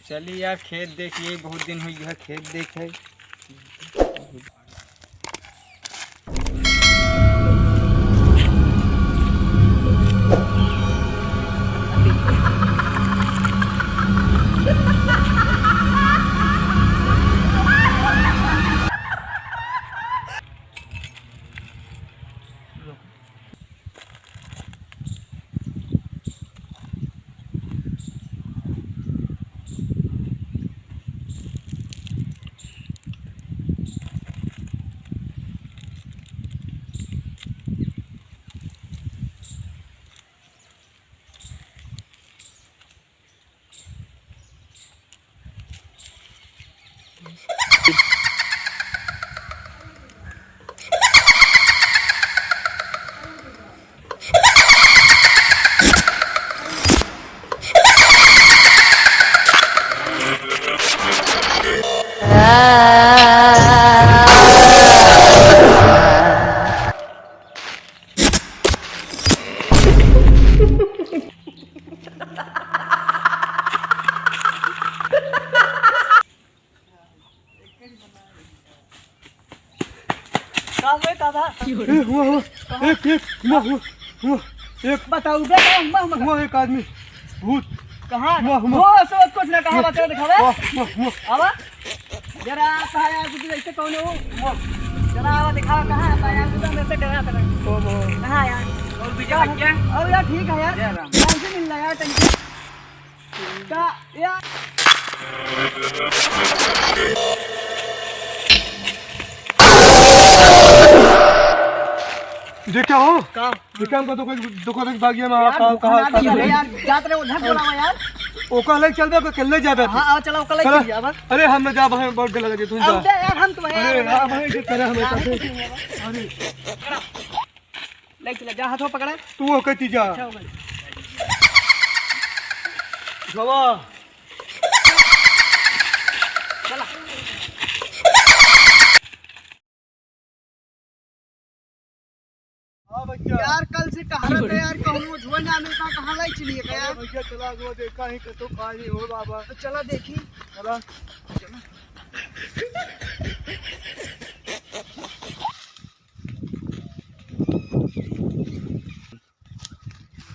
चलिए यार खेत देखिए, बहुत दिन हुई है खेत देखे। एक बताऊंगा हुआ एक आदमी भूत कहाँ कुछ ना कहा बता दिखावे आवा जरा पाया कुछ ऐसे कौन हो जरा आवा दिखा कहाँ पाया कुछ ऐसे डरा था कहाँ यार और बीजा क्या और यार ठीक है यार टेंशन मिल रहा यार टेंशन का यार देखा हो काम का दुकान भाग गया मैं कहां यार जात रहे उधर बोला यार ओका ले चल बे कल ले जाबे हां चलो ओका ले चल जा अरे हम जा भाई बहुत गला लगे तू जा यार हम तो अरे हां भाई के तरह हमें अरे ले चल जा हाथों पकड़े तू कहती जा गवा चला यार कल से कहा रहे थे यार कहूँ झुआ नाम का कहाँ लाई चलिए यार भैया चला गो देखा ही तो खाली हो बाबा तो चला देखी चला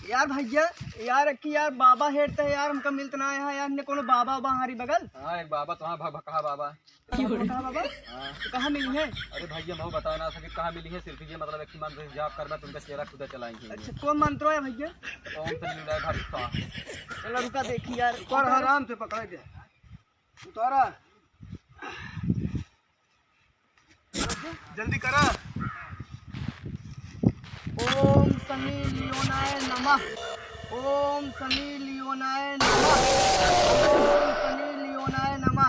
यार भैया यार कि यार बाबा हेटते है यार हमका मिलता ना है यार ने कोनो बाबा बाबा हमारी बगल हाँ एक बाबा तो हाँ कहा बाबा बाबा तो कहाँ मिली है अरे भैया मैं बता ना सके कहाँ मिली है सिर्फ ये मतलब एक मंत्र जाप करना तुमका चेहरा खुदा चलाएंगे। अच्छा कौन मंत्र है भैया ओम से मिल रहा है भक्ता चलो रुका देखी यार पर आराम से पकड़ दे उतारा जल्दी करा ओम शनि लियोनाय नमः ओम शनि लियोनाय नमः ओम शनि लियोनाय नमः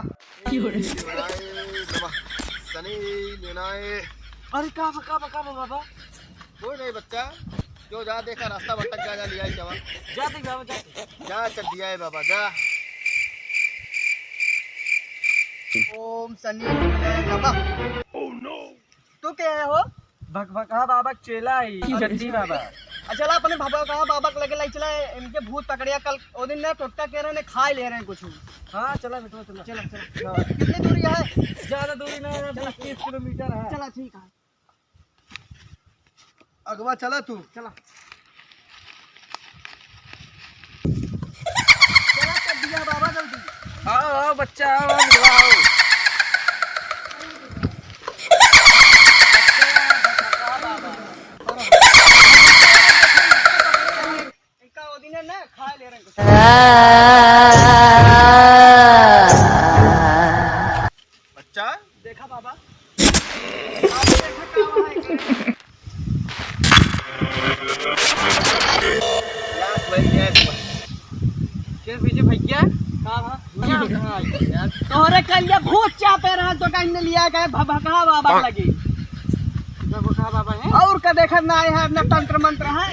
शनि लियोनाय अरे का बाबा कोई नहीं बच्चा जो जा देखा रास्ता भटक जा लिया ही जवान जाते बाबा जाते जा चल दिया है बाबा जा ओम शनि लियोनाय नमः ओह नो तो क्या है हो भगभका बाबा चेला ही जल्दी बाबा अच्छा अपने बाबा कहा बाबा को लगे लाई चला इनके भूत पकड़िया कल वो दिन ना टोटका कह रहे ने खा ले रहे हैं कुछ हाँ चला बेटा चला चला चला कितनी दूरी है ज्यादा दूरी नहीं है 30 किलोमीटर है चला ठीक है अगवा चला तू चला चला कर दिया बाबा जल्दी आओ बच्चा आओ बच्चा देखा बाबा भैया तोहरे कल भूत चापे रहा तो कहीं लिया गए भभका बाबा लगी बाबा है और का देखा ना है अपना तंत्र मंत्र है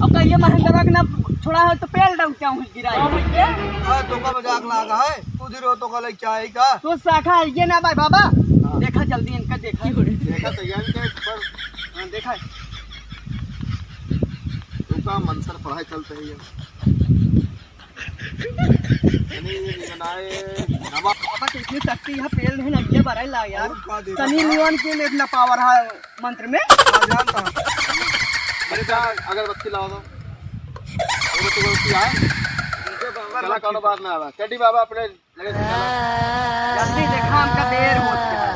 और कहिए महेंद्र ना छोड़ा है तो पेड़ डाउ क्या हूँ गिरा हां तो का मजाक लगा है तू धीरे तो का ले चाहे का तो शाखा है ये ना भाई बाबा देखा जल्दी इनका देखा तो यार के पर हां देखा तो का मंत्र पढ़ाई चलते है बाबा तो इतनी शक्ति यहाँ पेड़ नहीं लगी बड़ा ला यार। सनी लियोन के लिए इतना पावर है मंत्र में। अगरबत्ती लाओ तो अगरबत्ती आए चला कौनो बात ना आवा चड्डी बाबा अपने लगे जल्दी देखा हमका देर हो गया।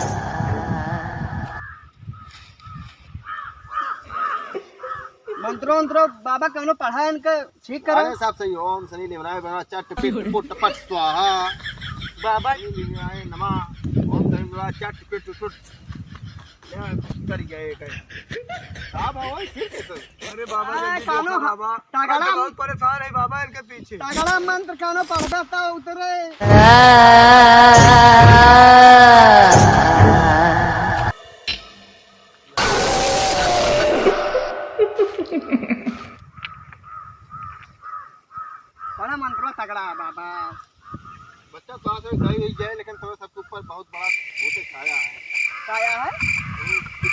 मंत्रो मंत्रो बाबा कौनो पढ़ा इनका ठीक करो। अरे सब सही ओम शनि लिवनाय बना चट पिट पुट पट स्वाहा बाबा लिवनाय नमः ओम शनि लिवनाय चट पिट पुट कर गए साहब आओ ठीक है सर। अरे बाबा कानो बाबा तागड़ा बहुत परेशान है बाबा इनके पीछे। तागड़ा मंत्र कौनो पढ़ता था उतरे। बड़ा मंत्र तगड़ा बाबा। बच्चा थोड़ा सा सही हुई जाए लेकिन थोड़ा सबके ऊपर बहुत बड़ा भूत छाया है। छाया है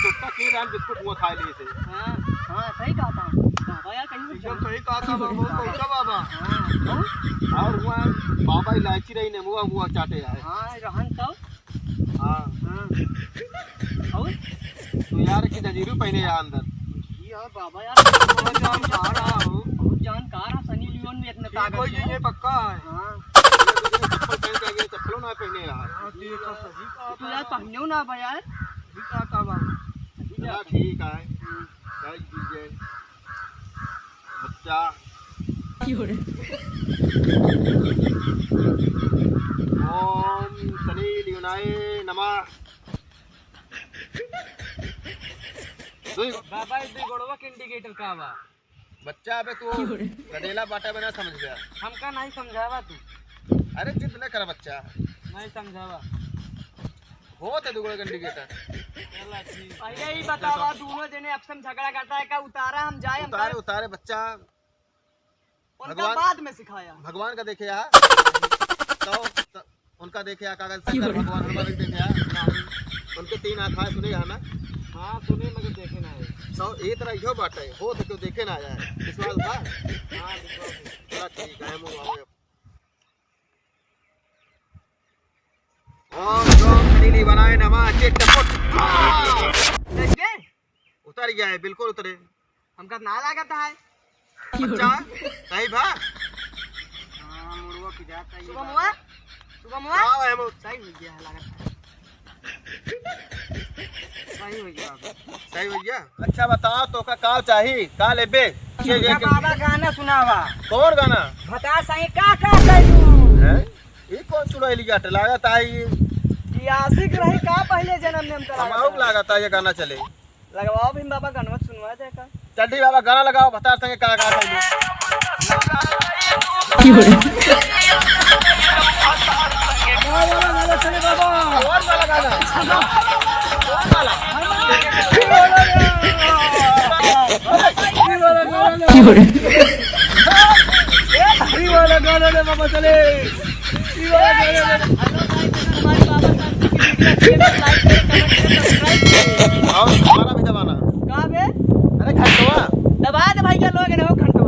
कुत्ता की रात बिस्कुट हुआ खा लिए थे। हाँ हाँ सही कहा था बाबा यार कहीं एकदम सही कहा था बाबा पहुंचा बाबा। हाँ और हुआ बाबा इलायची रही नेमुआ हुआ चाटे आए। हाँ रहन तो हाँ हाँ और तो यार की जंजीरू पहने यहाँ अंदर यार बाबा यार बहुत जानकार है। बहुत जानकार है सनी लियोन में इतने ताकत कोई है। ये पक्का है। हाँ चप्पल पहन के आगे चप्पलों ना पहने यार। सही तो यार पहनियो ना भाई यार। ठीक था बाबा ठीक है जय विजय बच्चा ओम शनि लियोनाय नमः। बाबा इस गोड़वा के इंडिकेटर का बा बच्चा अबे तू गडेला बाटा बना समझ गया। हमका नहीं समझावा तू। अरे जिद न कर बच्चा नहीं समझावा हो तो दुगुड़ा इंडिकेटर पहले ही बतावा दोनों जने आपस में झगड़ा करता है का उतारा हम जाए हम उतारे उतारे बच्चा उनका भगवान- बाद में सिखाया। भगवान का देखे यार तो उनका देखे यार कागज शंकर भगवान हमारे देखे यार उनके 3 आँखें सुने ना। हाँ सुने मगर देखे ना है। तो ये तरह यो बात है हो तो क्यों देखे ना जाए विश्वास बा। हाँ विश्वास है। चला ठीक है मुंह आओ ओम ओम शनि बनाए नमः चित्त पुट देख गए उतर गया है बिल्कुल उतरे हमका ना लागता है। बच्चा सही भा हाँ मुड़वा की जाता है। सुबह मुआ आओ है मुझ सही हो गया है लागत है। सही हो गया सही भैया। अच्छा बताओ तो का चाहिए का लेबे बाबा गाना सुनावा। कौन गाना बता सही का करू है ये कौन चुड़ैली गाट लागत है ये आशिक रही का पहले जन्म में हम हमारो लागत है ये गाना चले लगवाओ भीम बाबा गणवत सुनवा दे का। चड्डी बाबा गाना लगाओ बता संगे का चाहिए। और वाला गाना वाला गाना ले बाबा चले हमारे बाबा और हमारा भी दबाना का बे अरे घंटवा दबा दे भाई क्या लोग है ना घंटा